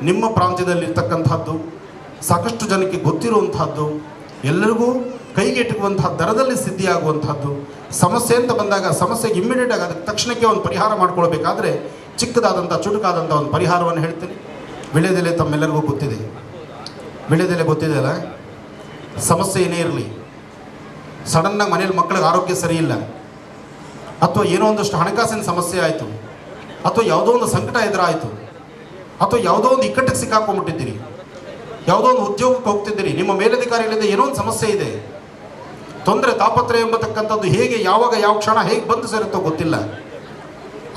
ನಿಮ್ಮ ಪ್ರಾಂತ್ಯದಲ್ಲಿರ್ತಕ್ಕಂಥದ್ದು, ಸಾಕಷ್ಟು ಜನಕ್ಕೆ ಗೊತ್ತಿರುವಂತಹದ್ದು, ಎಲ್ಲರಿಗೂ ಕೈಗೆಟುಕುವಂತಹ ದರದಲ್ಲಿ ಸಿದ್ಧಿಯಾಗುವಂತಹದ್ದು. ಸಮಸ್ಯೆ ಅಂತ ಬಂದಾಗ ಸಮಸ್ಯೆಗೆ ಇಮ್ಮಿಡಿಯೇಟ್ ಆಗಿ ಅದಕ್ಕೆ ತಕ್ಷಣಕ್ಕೆ ಒಂದು ಪರಿಹಾರ ಮಾಡ್ಕೊಳ್ಬೇಕಾದ್ರೆ ಚಿಕ್ಕದಾದಂಥ ಚುಟುಕಾದಂಥ ಒಂದು ಪರಿಹಾರವನ್ನು ಹೇಳ್ತೀನಿ. ವಿಳ್ಯದೆಲೆ ತಮ್ಮೆಲ್ಲರಿಗೂ ಗೊತ್ತಿದೆ. ವಿಳ್ಯದೆಲೆ ಗೊತ್ತಿದೆ ಅಲ್ಲ? ಸಮಸ್ಯೆ ಏನೇ ಇರಲಿ, ಸಡನ್ನಾಗಿ ಮನೇಲಿ ಮಕ್ಕಳಿಗೆ ಆರೋಗ್ಯ ಸರಿ ಇಲ್ಲ, ಅಥವಾ ಏನೋ ಒಂದಷ್ಟು ಹಣಕಾಸಿನ ಸಮಸ್ಯೆ ಆಯಿತು, ಅಥವಾ ಯಾವುದೋ ಒಂದು ಸಂಕಟ ಎದುರಾಯಿತು, ಅಥವಾ ಯಾವುದೋ ಒಂದು ಇಕ್ಕಟ್ಟಿಗೆ ಸಿಕ್ಕಾಕೊಂಡ್ಬಿಟ್ಟಿದ್ದೀರಿ, ಯಾವುದೋ ಒಂದು ಉದ್ಯೋಗಕ್ಕೆ ಹೋಗ್ತಿದ್ದೀರಿ, ನಿಮ್ಮ ಮೇಲಧಿಕಾರಿಗಳಿಂದ ಏನೋ ಒಂದು ಸಮಸ್ಯೆ ಇದೆ, ತೊಂದರೆ ತಾಪತ್ರಯ ಎಂಬತಕ್ಕಂಥದ್ದು ಹೇಗೆ ಯಾವಾಗ ಯಾವ ಕ್ಷಣ ಹೇಗೆ ಬಂದು ಸೇರುತ್ತೋ ಗೊತ್ತಿಲ್ಲ.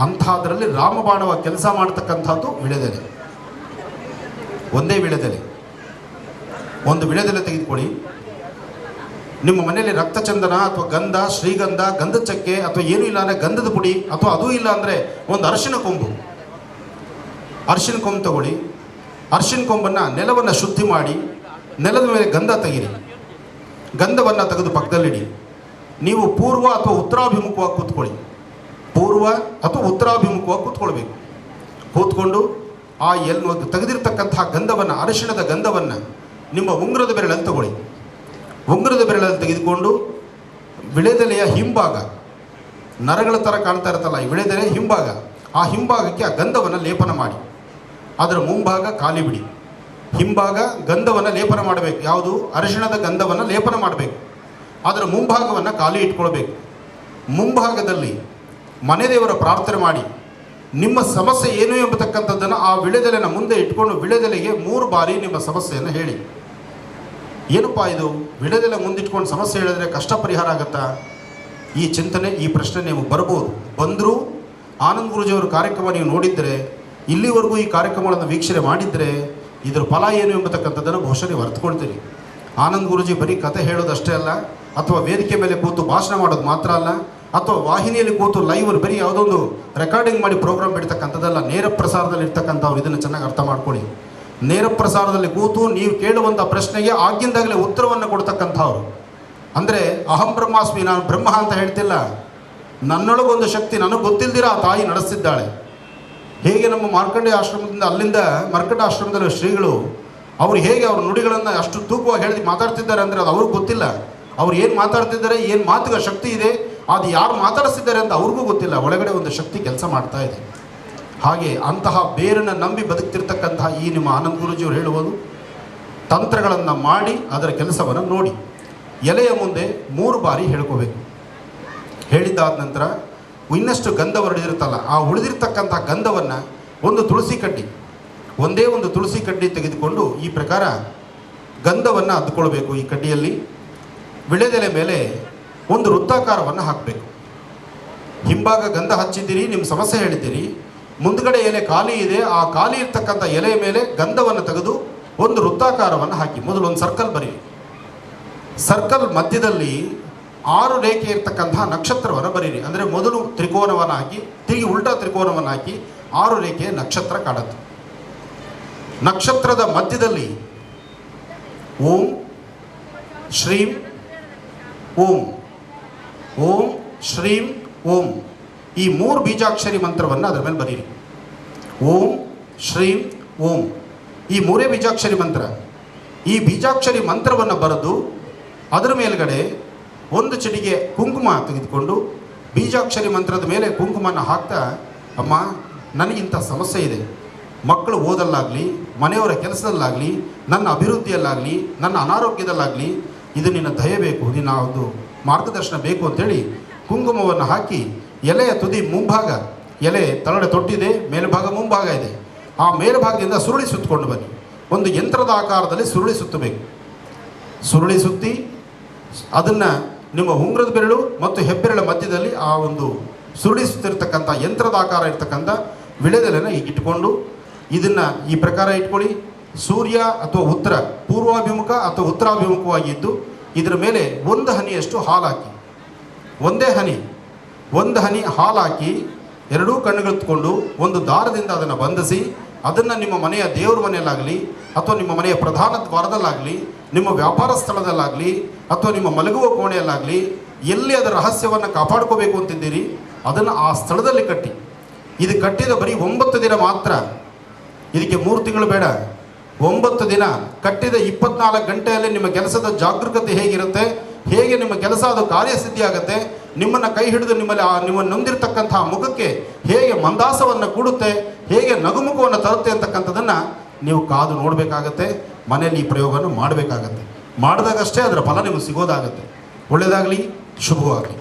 ಅಂಥದ್ರಲ್ಲಿ ರಾಮಬಾಣವ ಕೆಲಸ ಮಾಡತಕ್ಕಂಥದ್ದು ವಿಳ್ಯದೆಲೆ. ಒಂದೇ ವಿಳ್ಯದೆಲೆ, ಒಂದು ವಿಳ್ಯದೆಲೆ ತೆಗೆದುಕೊಳ್ಳಿ. ನಿಮ್ಮ ಮನೆಯಲ್ಲಿ ರಕ್ತಚಂದನ ಅಥವಾ ಗಂಧ, ಶ್ರೀಗಂಧ, ಗಂಧದ ಚಕ್ಕೆ ಅಥವಾ ಏನೂ ಇಲ್ಲ ಅಂದರೆ ಗಂಧದ ಪುಡಿ, ಅಥವಾ ಅದೂ ಇಲ್ಲ ಅಂದರೆ ಒಂದು ಅರಿಶಿನ ಕೊಂಬು, ಅರಿಶಿನ ಕೊಂಬು ತಗೊಳ್ಳಿ. ಅರಿಶಿನ ಕೊಂಬನ್ನು ನೆಲವನ್ನು ಶುದ್ಧಿ ಮಾಡಿ ನೆಲದ ಮೇಲೆ ಗಂಧ ತೆಗೀರಿ. ಗಂಧವನ್ನು ತೆಗೆದು ಪಕ್ಕದಲ್ಲಿಡಿ. ನೀವು ಪೂರ್ವ ಅಥವಾ ಉತ್ತರಾಭಿಮುಖವಾಗಿ ಕೂತ್ಕೊಳ್ಳಿ. ಪೂರ್ವ ಅಥವಾ ಉತ್ತರಾಭಿಮುಖವಾಗಿ ಕೂತ್ಕೊಳ್ಬೇಕು. ಕೂತ್ಕೊಂಡು ಆ ತೆಗೆದಿರ್ತಕ್ಕಂತಹ ಗಂಧವನ್ನು, ಅರಿಶಿಣದ ಗಂಧವನ್ನು ನಿಮ್ಮ ಉಂಗುರದ ಬೆರಳಲ್ಲಿ ತಗೊಳ್ಳಿ. ಉಂಗುರದ ಬೆರಳಲ್ಲಿ ತೆಗೆದುಕೊಂಡು ವಿಳ್ಯದೆಲೆಯ ಹಿಂಭಾಗ, ನರಗಳ ಥರ ಕಾಣ್ತಾ ಇರುತ್ತಲ್ಲ ಈ ವಿಳ್ಯದೆಲೆಯ ಹಿಂಭಾಗ, ಆ ಹಿಂಭಾಗಕ್ಕೆ ಆ ಗಂಧವನ್ನು ಲೇಪನ ಮಾಡಿ. ಅದರ ಮುಂಭಾಗ ಖಾಲಿ ಬಿಡಿ. ಹಿಂಭಾಗ ಗಂಧವನ್ನು ಲೇಪನ ಮಾಡಬೇಕು. ಯಾವುದು? ಅರಿಶಿಣದ ಗಂಧವನ್ನು ಲೇಪನ ಮಾಡಬೇಕು. ಅದರ ಮುಂಭಾಗವನ್ನು ಖಾಲಿ ಇಟ್ಕೊಳ್ಬೇಕು. ಮುಂಭಾಗದಲ್ಲಿ ಮನೆ ದೇವರ ಪ್ರಾರ್ಥನೆ ಮಾಡಿ ನಿಮ್ಮ ಸಮಸ್ಯೆ ಏನು ಎಂಬತಕ್ಕಂಥದ್ದನ್ನು ಆ ವಿಳ್ಯದೆಲೆನ ಮುಂದೆ ಇಟ್ಕೊಂಡು ವಿಳ್ಯದೆಲೆಗೆ 3 ಬಾರಿ ನಿಮ್ಮ ಸಮಸ್ಯೆಯನ್ನು ಹೇಳಿ. ಏನಪ್ಪ ಇದು, ವಿಳ್ಯದೆಲೆ ಮುಂದಿಟ್ಕೊಂಡು ಸಮಸ್ಯೆ ಹೇಳಿದ್ರೆ ಕಷ್ಟ ಪರಿಹಾರ ಆಗುತ್ತಾ? ಈ ಚಿಂತನೆ, ಈ ಪ್ರಶ್ನೆ ನಿಮಗೆ ಬರ್ಬೋದು. ಬಂದರೂ ಆನಂದ್ ಗುರೂಜಿಯವರ ಕಾರ್ಯಕ್ರಮ ನೀವು ನೋಡಿದ್ದರೆ, ಇಲ್ಲಿವರೆಗೂ ಈ ಕಾರ್ಯಕ್ರಮಗಳನ್ನು ವೀಕ್ಷಣೆ ಮಾಡಿದರೆ ಇದರ ಫಲ ಏನು ಎಂಬತಕ್ಕಂಥದ್ದನ್ನು ಬಹುಶಃ ನೀವು ಅರ್ಥಕೊಳ್ತೀರಿ. ಆನಂದ್ ಗುರೂಜಿ ಬರೀ ಕತೆ ಹೇಳೋದಷ್ಟೇ ಅಲ್ಲ, ಅಥವಾ ವೇದಿಕೆ ಮೇಲೆ ಕೂತು ಭಾಷಣ ಮಾಡೋದು ಮಾತ್ರ ಅಲ್ಲ, ಅಥವಾ ವಾಹಿನಿಯಲ್ಲಿ ಕೂತು ಲೈವ್ ಬರೀ ಯಾವುದೊಂದು ರೆಕಾರ್ಡಿಂಗ್ ಮಾಡಿ ಪ್ರೋಗ್ರಾಮ್ ಬಿಡ್ತಕ್ಕಂಥದ್ದಲ್ಲ. ನೇರ ಪ್ರಸಾರದಲ್ಲಿ ಇರ್ತಕ್ಕಂಥವ್ರು ಇದನ್ನು ಚೆನ್ನಾಗಿ ಅರ್ಥ ಮಾಡ್ಕೊಳ್ಳಿ. ನೇರ ಪ್ರಸಾರದಲ್ಲಿ ಕೂತು ನೀವು ಕೇಳುವಂಥ ಪ್ರಶ್ನೆಗೆ ಆಗಿಂದಾಗಲೇ ಉತ್ತರವನ್ನು ಕೊಡ್ತಕ್ಕಂಥವ್ರು. ಅಂದರೆ ಅಹಂ ಬ್ರಹ್ಮಾಸ್ಮಿ, ನಾನು ಬ್ರಹ್ಮ ಅಂತ ಹೇಳ್ತಿಲ್ಲ, ನನ್ನೊಳಗೊಂದು ಶಕ್ತಿ ನನಗೆ ಗೊತ್ತಿಲ್ದಿರ ಆ ತಾಯಿ ನಡೆಸ್ತಿದ್ದಾಳೆ. ಹೇಗೆ ನಮ್ಮ ಮಾರ್ಕಂಡೇಯ ಆಶ್ರಮದಿಂದ, ಅಲ್ಲಿಂದ ಮರ್ಕಟ ಆಶ್ರಮದಲ್ಲಿ ಶ್ರೀಗಳು ಅವರು ಹೇಗೆ ಅವ್ರ ನುಡಿಗಳನ್ನು ಅಷ್ಟು ತೂಕವಾಗಿ ಹೇಳಿ ಮಾತಾಡ್ತಿದ್ದಾರೆ ಅಂದರೆ ಅದು ಅವ್ರಿಗೆ ಗೊತ್ತಿಲ್ಲ. ಅವ್ರು ಏನು ಮಾತಾಡ್ತಿದ್ದಾರೆ, ಏನು ಮಾತುಗ ಶಕ್ತಿ ಇದೆ, ಅದು ಯಾರು ಮಾತಾಡಿಸ್ತಿದ್ದಾರೆ ಅಂತ ಅವ್ರಿಗೂ ಗೊತ್ತಿಲ್ಲ. ಒಳಗಡೆ ಒಂದು ಶಕ್ತಿ ಕೆಲಸ ಮಾಡ್ತಾ ಇದೆ. ಹಾಗೆ ಅಂತಹ ಬೇರನ್ನು ನಂಬಿ ಬದುಕ್ತಿರ್ತಕ್ಕಂತಹ ಈ ನಿಮ್ಮ ಆನಂದ್ ಗುರೂಜಿಯವರು ಹೇಳುವುದು, ತಂತ್ರಗಳನ್ನು ಮಾಡಿ ಅದರ ಕೆಲಸವನ್ನು ನೋಡಿ. ಎಲೆಯ ಮುಂದೆ 3 ಬಾರಿ ಹೇಳ್ಕೋಬೇಕು. ಹೇಳಿದ್ದಾದ ನಂತರ ಇನ್ನಷ್ಟು ಗಂಧ ಹೊರಡಿರುತ್ತಲ್ಲ, ಆ ಉಳಿದಿರ್ತಕ್ಕಂಥ ಗಂಧವನ್ನು ಒಂದು ತುಳಸಿ ಕಡ್ಡಿ, ಒಂದೇ ಒಂದು ತುಳಸಿ ಕಡ್ಡಿ ತೆಗೆದುಕೊಂಡು ಈ ಪ್ರಕಾರ ಗಂಧವನ್ನು ಅದ್ಕೊಳ್ಬೇಕು. ಈ ಕಡ್ಡಿಯಲ್ಲಿ ವಿಳ್ಯದೆಲೆ ಮೇಲೆ ಒಂದು ವೃತ್ತಾಕಾರವನ್ನು ಹಾಕಬೇಕು. ಹಿಂಭಾಗ ಗಂಧ ಹಚ್ಚಿದ್ದೀರಿ, ನಿಮ್ಮ ಸಮಸ್ಯೆ ಹೇಳಿದ್ದೀರಿ, ಮುಂದ್ಗಡೆ ಎಲೆ ಖಾಲಿ ಇದೆ, ಆ ಖಾಲಿ ಇರ್ತಕ್ಕಂಥ ಎಲೆಯ ಮೇಲೆ ಗಂಧವನ್ನು ತೆಗೆದು ಒಂದು ವೃತ್ತಾಕಾರವನ್ನು ಹಾಕಿ. ಮೊದಲು ಒಂದು ಸರ್ಕಲ್ ಬರೀರಿ. ಸರ್ಕಲ್ ಮಧ್ಯದಲ್ಲಿ 6 ರೇಖೆ ಇರ್ತಕ್ಕಂತಹ ನಕ್ಷತ್ರವನ್ನು ಬರೀರಿ. ಅಂದರೆ ಮೊದಲು ತ್ರಿಕೋನವನ್ನು ಹಾಕಿ, ತಿರುಗಿ ಉಲ್ಟಾ ತ್ರಿಕೋನವನ್ನು ಹಾಕಿ 6 ರೇಖೆಯ ನಕ್ಷತ್ರ ಕಾಣುತ್ತೆ. ನಕ್ಷತ್ರದ ಮಧ್ಯದಲ್ಲಿ ಓಂ ಶ್ರೀಂ ಓಂ, ಓಂ ಶ್ರೀಂ ಓಂ, ಈ 3 ಬೀಜಾಕ್ಷರಿ ಮಂತ್ರವನ್ನು ಅದರ ಮೇಲೆ ಬರೀರಿ. ಓಂ ಶ್ರೀಂ ಓಂ, ಈ 3 ಬೀಜಾಕ್ಷರಿ ಮಂತ್ರ. ಈ ಬೀಜಾಕ್ಷರಿ ಮಂತ್ರವನ್ನು ಬರೆದು ಅದರ ಮೇಲ್ಗಡೆ ಒಂದು ಚಿಟಿಗೆ ಕುಂಕುಮ ತೆಗೆದುಕೊಂಡು ಬೀಜಾಕ್ಷರಿ ಮಂತ್ರದ ಮೇಲೆ ಕುಂಕುಮನ ಹಾಕ್ತಾ, ಅಮ್ಮ ನನಗಿಂಥ ಸಮಸ್ಯೆ ಇದೆ, ಮಕ್ಕಳು ಓದಲ್ಲಾಗಲಿ, ಮನೆಯವರ ಕೆಲಸದಲ್ಲಾಗಲಿ, ನನ್ನ ಅಭಿವೃದ್ಧಿಯಲ್ಲಾಗಲಿ, ನನ್ನ ಅನಾರೋಗ್ಯದಲ್ಲಾಗಲಿ, ಇದು ನಿನ್ನ ದಯೆ ಬೇಕು, ನಿನ್ನ ಒಂದು ಮಾರ್ಗದರ್ಶನ ಬೇಕು ಅಂತೇಳಿ ಕುಂಕುಮವನ್ನು ಹಾಕಿ ಎಲೆಯ ತುದಿ ಮುಂಭಾಗ, ಎಲೆ ತಳಡೆ ತೊಟ್ಟಿದೆ, ಮೇಲ್ಭಾಗ ಮುಂಭಾಗ ಇದೆ, ಆ ಮೇಲ್ಭಾಗದಿಂದ ಸುರುಳಿ ಸುತ್ತಕೊಂಡು ಬನ್ನಿ. ಒಂದು ಯಂತ್ರದ ಆಕಾರದಲ್ಲಿ ಸುರುಳಿ ಸುತ್ತಬೇಕು. ಸುರುಳಿ ಸುತ್ತಿ ಅದನ್ನು ನಿಮ್ಮ ಉಂಗುರದ ಬೆರಳು ಮತ್ತು ಹೆಬ್ಬೆರಳ ಮಧ್ಯದಲ್ಲಿ ಆ ಒಂದು ಸುರುಳಿ ಸುತ್ತಿರ್ತಕ್ಕಂಥ ಯಂತ್ರದ ಆಕಾರ ಇರ್ತಕ್ಕಂಥ ವಿಳ್ಯದೆಲೆನ ಇಟ್ಕೊಂಡು ಇದನ್ನು ಈ ಪ್ರಕಾರ ಇಟ್ಕೊಳ್ಳಿ. ಸೂರ್ಯ ಅಥವಾ ಉತ್ತರ, ಪೂರ್ವಾಭಿಮುಖ ಅಥವಾ ಉತ್ತರಾಭಿಮುಖವಾಗಿದ್ದು ಇದರ ಮೇಲೆ 1 ಹನಿಯಷ್ಟು ಹಾಲು ಹಾಕಿ, ಒಂದೇ ಹನಿ, 1 ಹನಿ ಹಾಲು ಹಾಕಿ 2 ಕಣ್ಣುಗಳೆತ್ಕೊಂಡು ಒಂದು ದಾರದಿಂದ ಅದನ್ನು ಬಂಧಿಸಿ, ಅದನ್ನು ನಿಮ್ಮ ಮನೆಯ ದೇವ್ರ ಮನೆಯಲ್ಲಾಗಲಿ, ಅಥವಾ ನಿಮ್ಮ ಮನೆಯ ಪ್ರಧಾನ ದ್ವಾರದಲ್ಲಾಗಲಿ, ನಿಮ್ಮ ವ್ಯಾಪಾರ ಸ್ಥಳದಲ್ಲಾಗಲಿ, ಅಥವಾ ನಿಮ್ಮ ಮಲಗುವ ಕೋಣೆಯಲ್ಲಾಗಲಿ, ಎಲ್ಲಿ ಅದರ ರಹಸ್ಯವನ್ನು ಕಾಪಾಡ್ಕೋಬೇಕು ಅಂತಿದ್ದೀರಿ ಅದನ್ನು ಆ ಸ್ಥಳದಲ್ಲಿ ಕಟ್ಟಿ. ಇದು ಕಟ್ಟಿದ ಬರೀ 9 ದಿನ ಮಾತ್ರ. ಇದಕ್ಕೆ 3 ತಿಂಗಳು ಬೇಡ, 9 ದಿನ ಕಟ್ಟಿದ 24 ಗಂಟೆಯಲ್ಲಿ ನಿಮ್ಮ ಕೆಲಸದ ಜಾಗರೂಕತೆ ಹೇಗಿರುತ್ತೆ, ಹೇಗೆ ನಿಮ್ಮ ಕೆಲಸ ಅದು ಕಾರ್ಯಸಿದ್ಧಿ ಆಗುತ್ತೆ, ನಿಮ್ಮನ್ನು ಕೈ ಹಿಡಿದು ನಿಮ್ಮನ್ನು ನೊಂದಿರ್ತಕ್ಕಂತಹ ಮುಖಕ್ಕೆ ಹೇಗೆ ಮಂದಾಸವನ್ನು ಕೂಡುತ್ತೆ, ಹೇಗೆ ನಗುಮುಖವನ್ನು ತರುತ್ತೆ ಅಂತಕ್ಕಂಥದ್ದನ್ನು ನೀವು ಕಾದು ನೋಡಬೇಕಾಗತ್ತೆ. ಮನೆಯಲ್ಲಿ ಈ ಪ್ರಯೋಗವನ್ನು ಮಾಡಬೇಕಾಗತ್ತೆ. ಮಾಡಿದಾಗಷ್ಟೇ ಅದರ ಫಲ ನಿಮಗೆ ಸಿಗೋದಾಗತ್ತೆ. ಒಳ್ಳೆಯದಾಗಲಿ, ಶುಭವಾಗಲಿ.